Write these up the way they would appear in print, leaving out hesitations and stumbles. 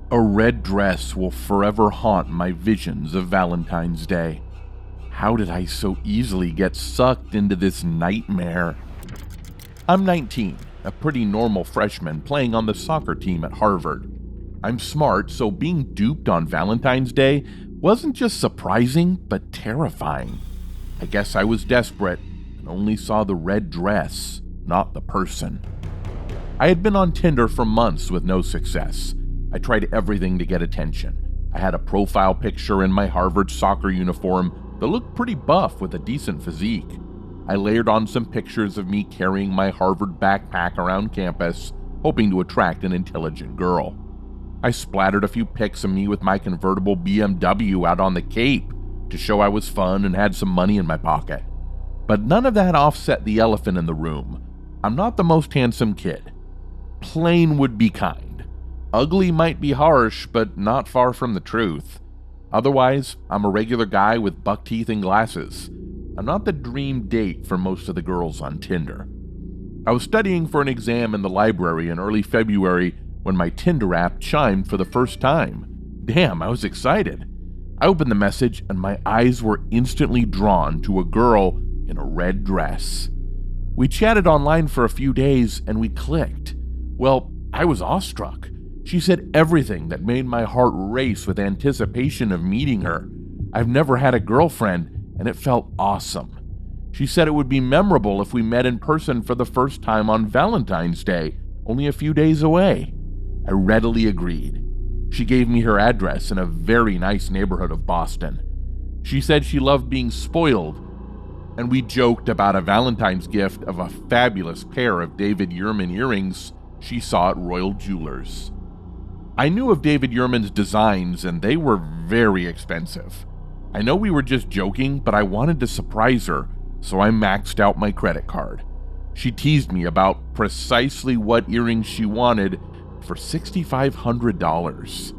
A red dress will forever haunt my visions of Valentine's Day. How did I so easily get sucked into this nightmare? I'm 19, a pretty normal freshman playing on the soccer team at Harvard. I'm smart, so being duped on Valentine's Day wasn't just surprising, but terrifying. I guess I was desperate and only saw the red dress, not the person. I had been on Tinder for months with no success. I tried everything to get attention. I had a profile picture in my Harvard soccer uniform that looked pretty buff with a decent physique. I layered on some pictures of me carrying my Harvard backpack around campus, hoping to attract an intelligent girl. I splattered a few pics of me with my convertible BMW out on the Cape to show I was fun and had some money in my pocket. But none of that offset the elephant in the room. I'm not the most handsome kid. Plain would be kind. Ugly might be harsh, but not far from the truth. Otherwise, I'm a regular guy with buck teeth and glasses. I'm not the dream date for most of the girls on Tinder. I was studying for an exam in the library in early February when my Tinder app chimed for the first time. Damn, I was excited. I opened the message and my eyes were instantly drawn to a girl in a red dress. We chatted online for a few days and we clicked. Well, I was awestruck. She said everything that made my heart race with anticipation of meeting her. I've never had a girlfriend, and it felt awesome. She said it would be memorable if we met in person for the first time on Valentine's Day, only a few days away. I readily agreed. She gave me her address in a very nice neighborhood of Boston. She said she loved being spoiled, and we joked about a Valentine's gift of a fabulous pair of David Yurman earrings she saw at Royal Jewelers. I knew of David Yurman's designs, and they were very expensive. I know we were just joking, but I wanted to surprise her, so I maxed out my credit card. She teased me about precisely what earrings she wanted for $6,500.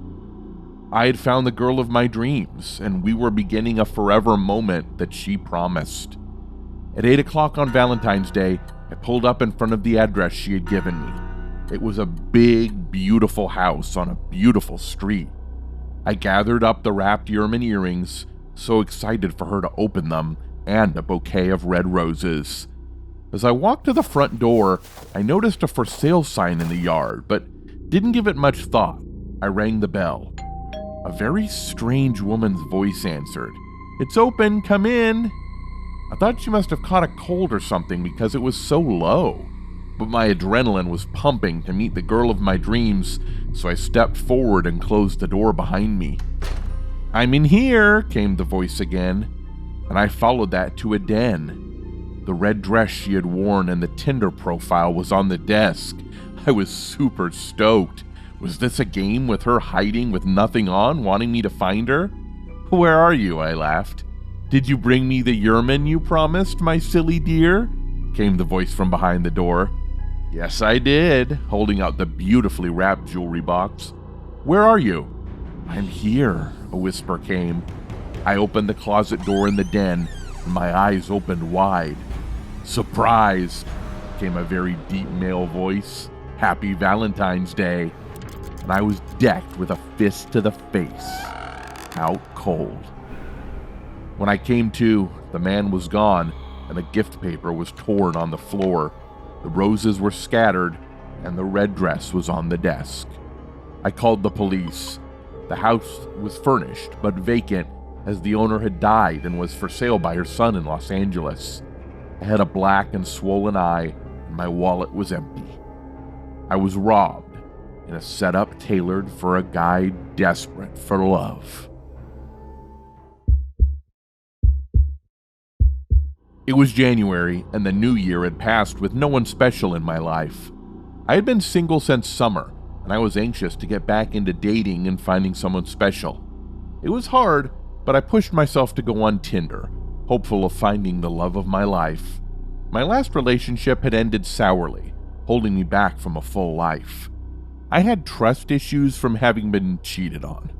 I had found the girl of my dreams, and we were beginning a forever moment that she promised. At 8 o'clock on Valentine's Day, I pulled up in front of the address she had given me. It was a big, beautiful house on a beautiful street. I gathered up the wrapped Yurman earrings, so excited for her to open them, and a bouquet of red roses. As I walked to the front door, I noticed a for sale sign in the yard, but didn't give it much thought. I rang the bell. A very strange woman's voice answered. "It's open, come in." I thought she must have caught a cold or something because it was so low. But my adrenaline was pumping to meet the girl of my dreams, so I stepped forward and closed the door behind me. "I'm in here," came the voice again, and I followed that to a den. The red dress she had worn and the Tinder profile was on the desk. I was super stoked. Was this a game with her hiding with nothing on, wanting me to find her? "Where are you?" I laughed. "Did you bring me the Yurman you promised, my silly dear?" came the voice from behind the door. "Yes, I did," holding out the beautifully wrapped jewelry box. "Where are you?" "I'm here," a whisper came. I opened the closet door in the den, and my eyes opened wide. "Surprised," came a very deep male voice. "Happy Valentine's Day." And I was decked with a fist to the face. Out cold. When I came to, the man was gone, and the gift paper was torn on the floor. The roses were scattered, and the red dress was on the desk. I called the police. The house was furnished, but vacant, as the owner had died and was for sale by her son in Los Angeles. I had a black and swollen eye, and my wallet was empty. I was robbed in a setup tailored for a guy desperate for love. It was January, and the new year had passed with no one special in my life. I had been single since summer, and I was anxious to get back into dating and finding someone special. It was hard, but I pushed myself to go on Tinder, hopeful of finding the love of my life. My last relationship had ended sourly, holding me back from a full life. I had trust issues from having been cheated on.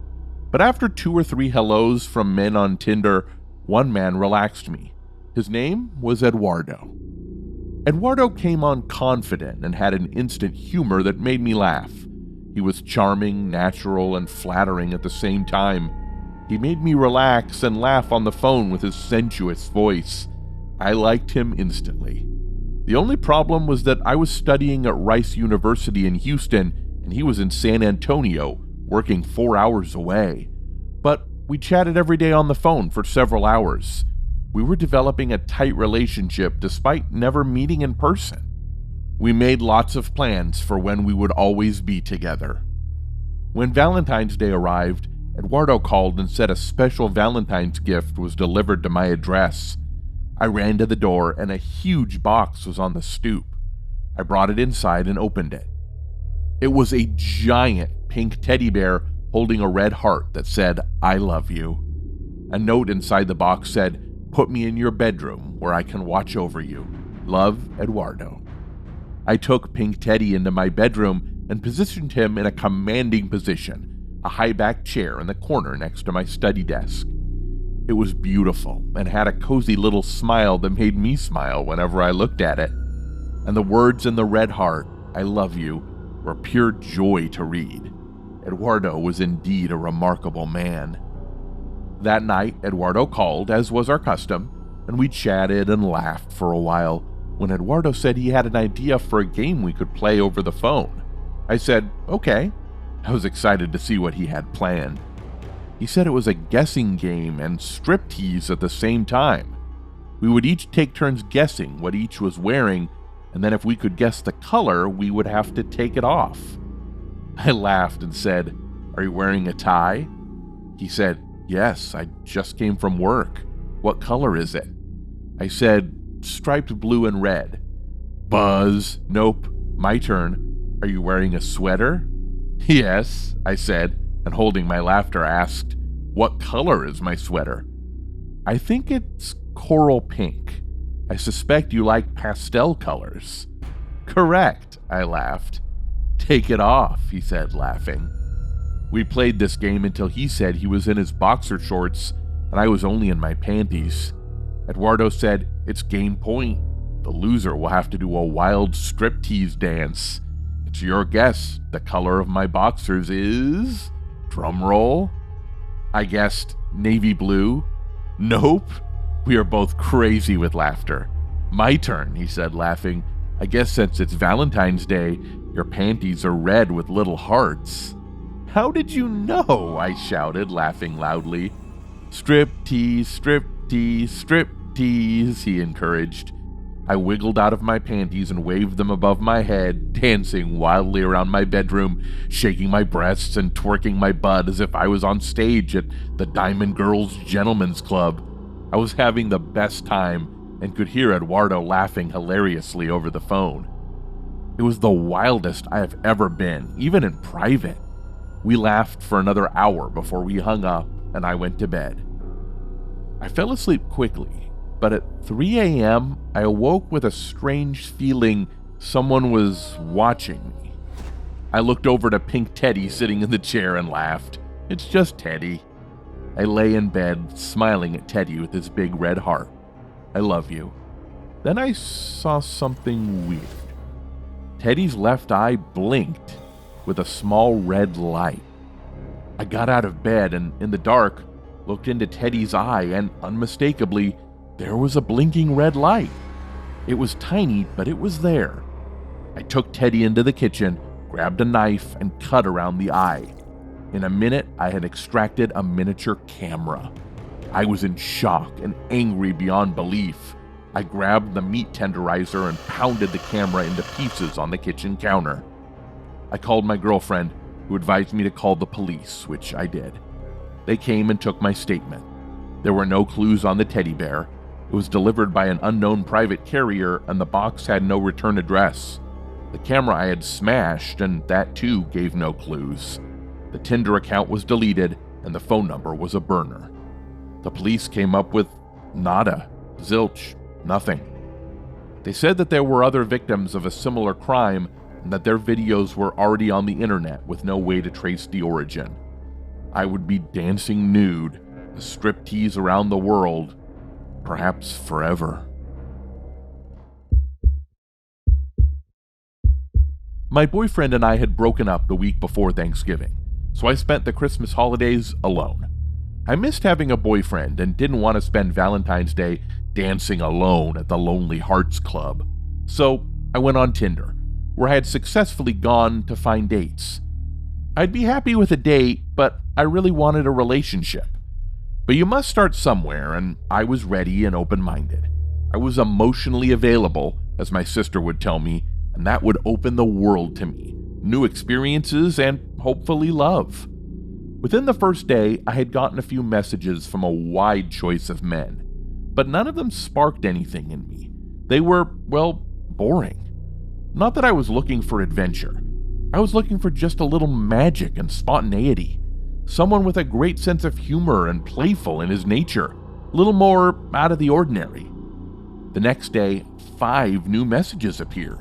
But after 2 or 3 hellos from men on Tinder, one man relaxed me. His name was Eduardo. Eduardo came on confident and had an instant humor that made me laugh. He was charming, natural, and flattering at the same time. He made me relax and laugh on the phone with his sensuous voice. I liked him instantly. The only problem was that I was studying at Rice University in Houston, and he was in San Antonio, working 4 hours away. But we chatted every day on the phone for several hours. We were developing a tight relationship despite never meeting in person. We made lots of plans for when we would always be together. When Valentine's Day arrived, Eduardo called and said a special Valentine's gift was delivered to my address. I ran to the door and a huge box was on the stoop. I brought it inside and opened it. It was a giant pink teddy bear holding a red heart that said, "I love you." A note inside the box said, "Put me in your bedroom where I can watch over you. Love, Eduardo." I took Pink Teddy into my bedroom and positioned him in a commanding position, a high-backed chair in the corner next to my study desk. It was beautiful and had a cozy little smile that made me smile whenever I looked at it. And the words in the red heart, "I love you," were pure joy to read. Eduardo was indeed a remarkable man. That night, Eduardo called, as was our custom, and we chatted and laughed for a while, when Eduardo said he had an idea for a game we could play over the phone. I said, okay. I was excited to see what he had planned. He said it was a guessing game and striptease at the same time. We would each take turns guessing what each was wearing, and then if we could guess the color, we would have to take it off. I laughed and said, "Are you wearing a tie?" He said, "Yes, I just came from work. What color is it?" I said, "Striped blue and red." Buzz. "Nope. My turn. Are you wearing a sweater?" "Yes," I said, and holding my laughter asked, "What color is my sweater?" "I think it's coral pink. I suspect you like pastel colors." "Correct," I laughed. "Take it off," he said, laughing. We played this game until he said he was in his boxer shorts and I was only in my panties. Eduardo said, "It's game point. The loser will have to do a wild striptease dance. It's your guess. The color of my boxers is..." Drum roll. I guessed navy blue. "Nope." We are both crazy with laughter. "My turn," he said, laughing. "I guess since it's Valentine's Day, your panties are red with little hearts." "How did you know?" I shouted, laughing loudly. "Striptease, striptease, striptease," he encouraged. I wiggled out of my panties and waved them above my head, dancing wildly around my bedroom, shaking my breasts and twerking my butt as if I was on stage at the Diamond Girls Gentlemen's Club. I was having the best time and could hear Eduardo laughing hilariously over the phone. It was the wildest I have ever been, even in private. We laughed for another hour before we hung up and I went to bed. I fell asleep quickly, but at 3 a.m. I awoke with a strange feeling someone was watching me. I looked over to Pink Teddy sitting in the chair and laughed. "It's just Teddy." I lay in bed, smiling at Teddy with his big red heart. "I love you." Then I saw something weird. Teddy's left eye blinked with a small red light. I got out of bed and, in the dark, looked into Teddy's eye, and unmistakably, there was a blinking red light. It was tiny, but it was there. I took Teddy into the kitchen, grabbed a knife, and cut around the eye. In a minute, I had extracted a miniature camera. I was in shock and angry beyond belief. I grabbed the meat tenderizer and pounded the camera into pieces on the kitchen counter. I called my girlfriend, who advised me to call the police, which I did. They came and took my statement. There were no clues on the teddy bear. It was delivered by an unknown private carrier, and the box had no return address. The camera I had smashed, and that too gave no clues. The Tinder account was deleted, and the phone number was a burner. The police came up with nada, zilch, nothing. They said that there were other victims of a similar crime and that their videos were already on the internet with no way to trace the origin. I would be dancing nude, a striptease around the world, perhaps forever. My boyfriend and I had broken up the week before Thanksgiving, so I spent the Christmas holidays alone. I missed having a boyfriend and didn't want to spend Valentine's Day dancing alone at the Lonely Hearts Club. So I went on Tinder, where I had successfully gone to find dates. I'd be happy with a date, but I really wanted a relationship. But you must start somewhere, and I was ready and open-minded. I was emotionally available, as my sister would tell me, and that would open the world to me, new experiences, and hopefully love. Within the first day, I had gotten a few messages from a wide choice of men, but none of them sparked anything in me. They were, well, boring. Not that I was looking for adventure. I was looking for just a little magic and spontaneity. Someone with a great sense of humor and playful in his nature. A little more out of the ordinary. The next day, 5 new messages appeared.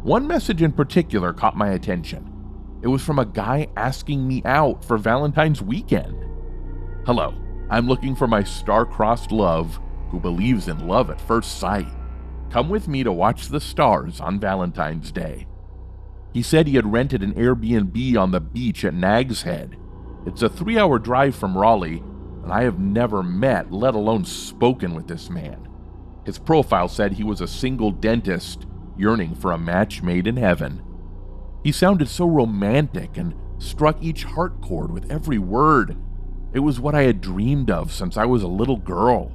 One message in particular caught my attention. It was from a guy asking me out for Valentine's weekend. Hello, I'm looking for my star-crossed love who believes in love at first sight. Come with me to watch the stars on Valentine's Day. He said he had rented an Airbnb on the beach at Nag's Head. It's a 3-hour drive from Raleigh, and I have never met, let alone spoken with this man. His profile said he was a single dentist yearning for a match made in heaven. He sounded so romantic and struck each heart chord with every word. It was what I had dreamed of since I was a little girl,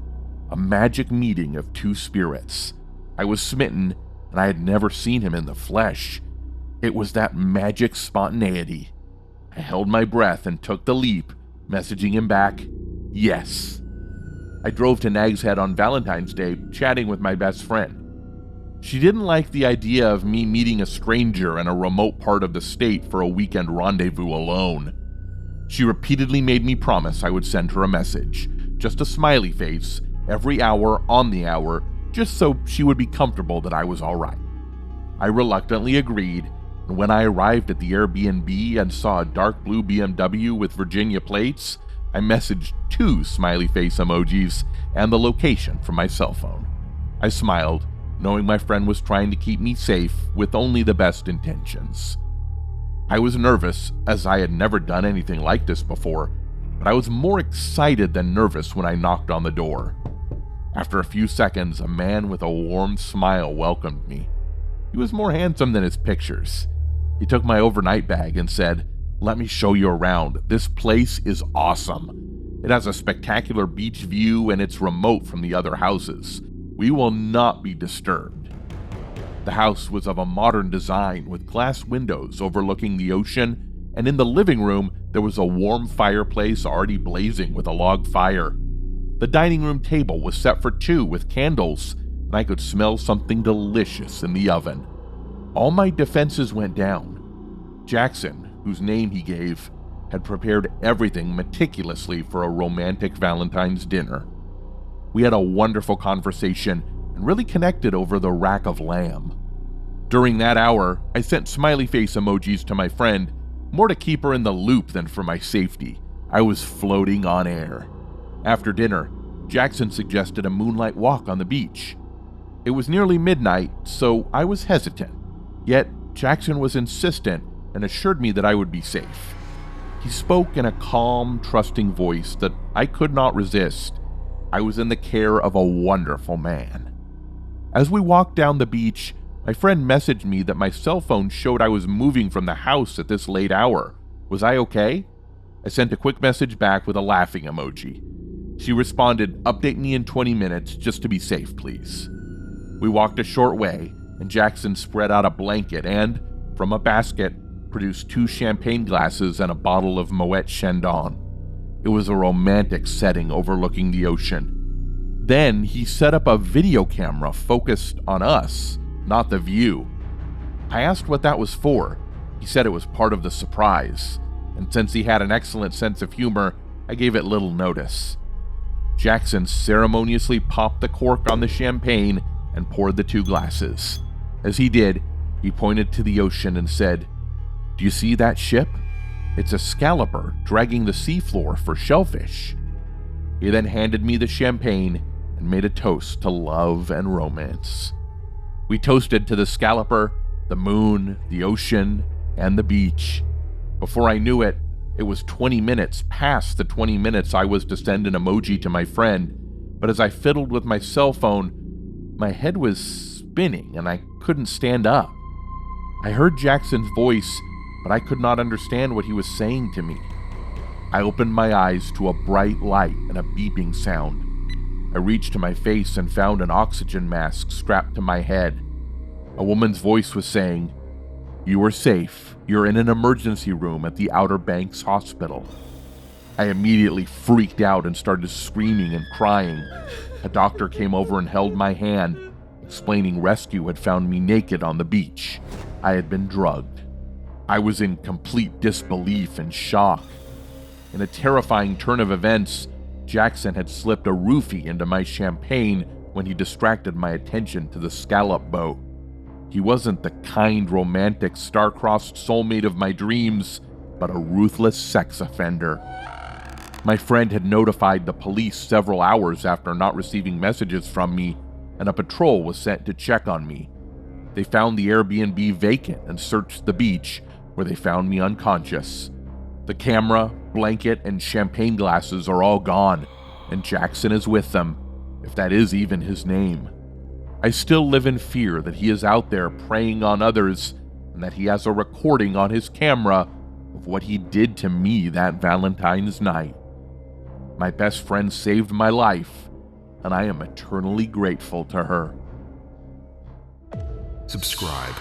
a magic meeting of 2 spirits. I was smitten, and I had never seen him in the flesh. It was that magic spontaneity. I held my breath and took the leap, messaging him back, yes. I drove to Nag's Head on Valentine's Day, chatting with my best friend. She didn't like the idea of me meeting a stranger in a remote part of the state for a weekend rendezvous alone. She repeatedly made me promise I would send her a message, just a smiley face, every hour on the hour, just so she would be comfortable that I was all right. I reluctantly agreed, and when I arrived at the Airbnb and saw a dark blue BMW with Virginia plates, I messaged 2 smiley face emojis and the location from my cell phone. I smiled, knowing my friend was trying to keep me safe with only the best intentions. I was nervous, as I had never done anything like this before, but I was more excited than nervous when I knocked on the door. After a few seconds, a man with a warm smile welcomed me. He was more handsome than his pictures. He took my overnight bag and said, "Let me show you around. This place is awesome. It has a spectacular beach view and it's remote from the other houses. We will not be disturbed." The house was of a modern design with glass windows overlooking the ocean, and in the living room there was a warm fireplace already blazing with a log fire. The dining room table was set for 2 with candles, and I could smell something delicious in the oven. All my defenses went down. Jackson, whose name he gave, had prepared everything meticulously for a romantic Valentine's dinner. We had a wonderful conversation and really connected over the rack of lamb. During that hour, I sent smiley face emojis to my friend, more to keep her in the loop than for my safety. I was floating on air. After dinner, Jackson suggested a moonlight walk on the beach. It was nearly midnight, so I was hesitant. Yet, Jackson was insistent and assured me that I would be safe. He spoke in a calm, trusting voice that I could not resist. I was in the care of a wonderful man. As we walked down the beach, my friend messaged me that my cell phone showed I was moving from the house at this late hour. Was I okay? I sent a quick message back with a laughing emoji. She responded, "Update me in 20 minutes, just to be safe, please." We walked a short way, and Jackson spread out a blanket and, from a basket, produced 2 champagne glasses and a bottle of Moet Chandon. It was a romantic setting overlooking the ocean. Then he set up a video camera focused on us, not the view. I asked what that was for. He said it was part of the surprise, and since he had an excellent sense of humor, I gave it little notice. Jackson ceremoniously popped the cork on the champagne and poured the 2 glasses. As he did, he pointed to the ocean and said, "Do you see that ship? It's a scalloper dragging the seafloor for shellfish." He then handed me the champagne and made a toast to love and romance. We toasted to the scalloper, The moon, the ocean, and the beach. Before I knew it, it was 20 minutes past the 20 minutes I was to send an emoji to my friend, but as I fiddled with my cell phone, my head was spinning and I couldn't stand up. I heard Jackson's voice, but I could not understand what he was saying to me. I opened my eyes to a bright light and a beeping sound. I reached to my face and found an oxygen mask strapped to my head. A woman's voice was saying, "You are safe. You're in an emergency room at the Outer Banks Hospital." I immediately freaked out and started screaming and crying. A doctor came over and held my hand, explaining rescue had found me naked on the beach. I had been drugged. I was in complete disbelief and shock. In a terrifying turn of events, Jackson had slipped a roofie into my champagne when he distracted my attention to the scallop boat. He wasn't the kind, romantic, star-crossed soulmate of my dreams, but a ruthless sex offender. My friend had notified the police several hours after not receiving messages from me, and a patrol was sent to check on me. They found the Airbnb vacant and searched the beach, where they found me unconscious. The camera, blanket, and champagne glasses are all gone, and Jackson is with them, if that is even his name. I still live in fear that he is out there preying on others, and that he has a recording on his camera of what he did to me that Valentine's night. My best friend saved my life, and I am eternally grateful to her. Subscribe.